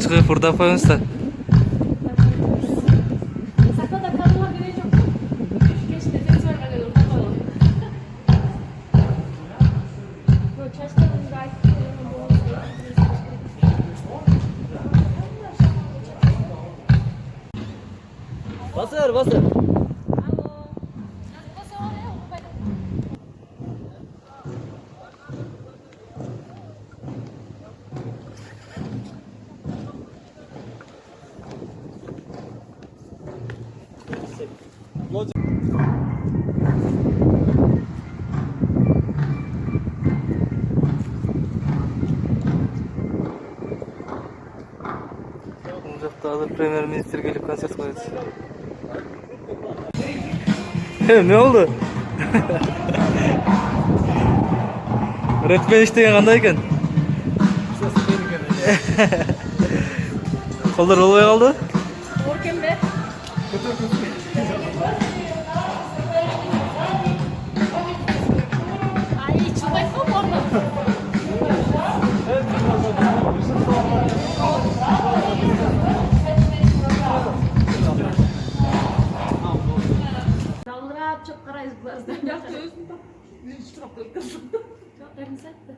çıkıp burada koyuyoruz da. Sakla da kalma gerek yok. Geç nefes ver ben orada kalalım. Böyle çeşitlerin gayet Basır basır. Dağda Premier Minister gelip konser koyuyoruz. Ne oldu? Öğretmen işte yanındayken. Kollar olmaya kaldı. Korken be. Ay çıkmayın mı orada? Dallara çok karayız birazdan. Yapıyoruz. Hiç çok korkuyorsun. Çok elini sattı.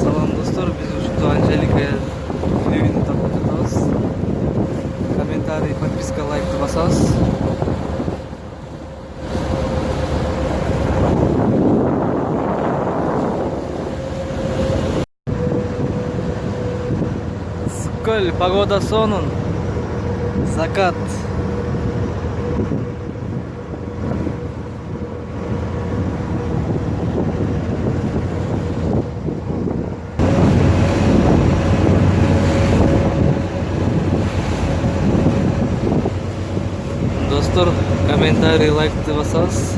Salam dostlar, biz ушли Анжеликаga videoni toplatamiz. Kommentariy, подписка, лайкты басабыз. Сколь погода сонун. Закат. Dostlar, комментарий, лайкты басабыз.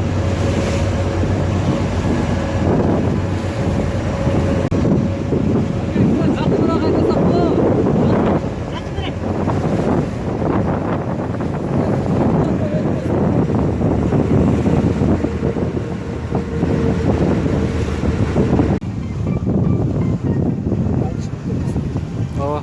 Ооба.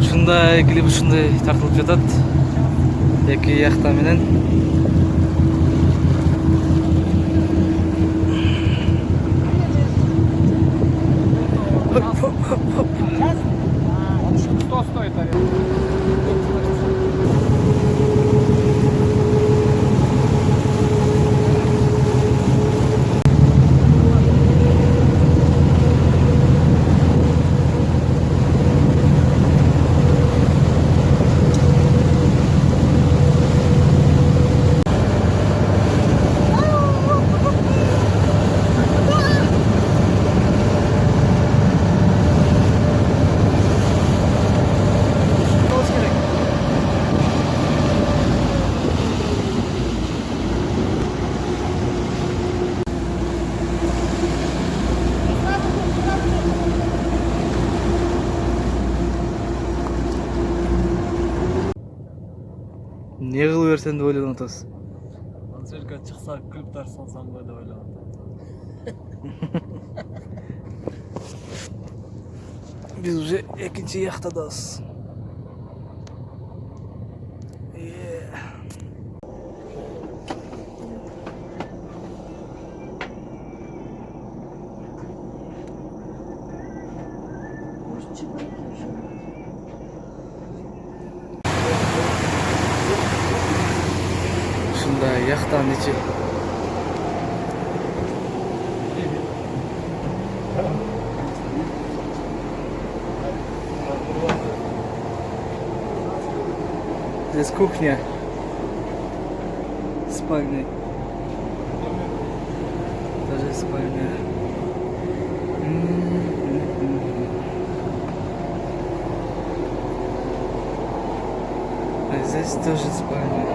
Ушундай клип ушундай тартылып жатат. Эки яхта менен. Что стоит, Не кылып берсем деп ойлонуп атасыз. Аны жерге чыкса клиптер салсам го деп ойлоп атам. Биз уже экинчи яхтадабыз. Ушундай яхтанын ичи. Здесь кухня. Спальня. Даже спальня. А здесь тоже спальня.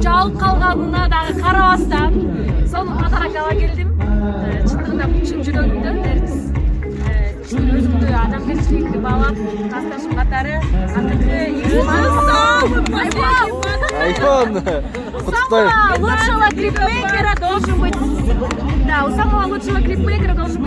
Жалып калганына дагы карабастан сонун катарак ала келдим. Чындыгында чын жүрөгүмдөн эркис өзүмдү адамгерчиликти баалап касташым катары акыркы Айфон! лучшего клипмейкера должен быть. Да, у самого лучшего клипмейкера должен быть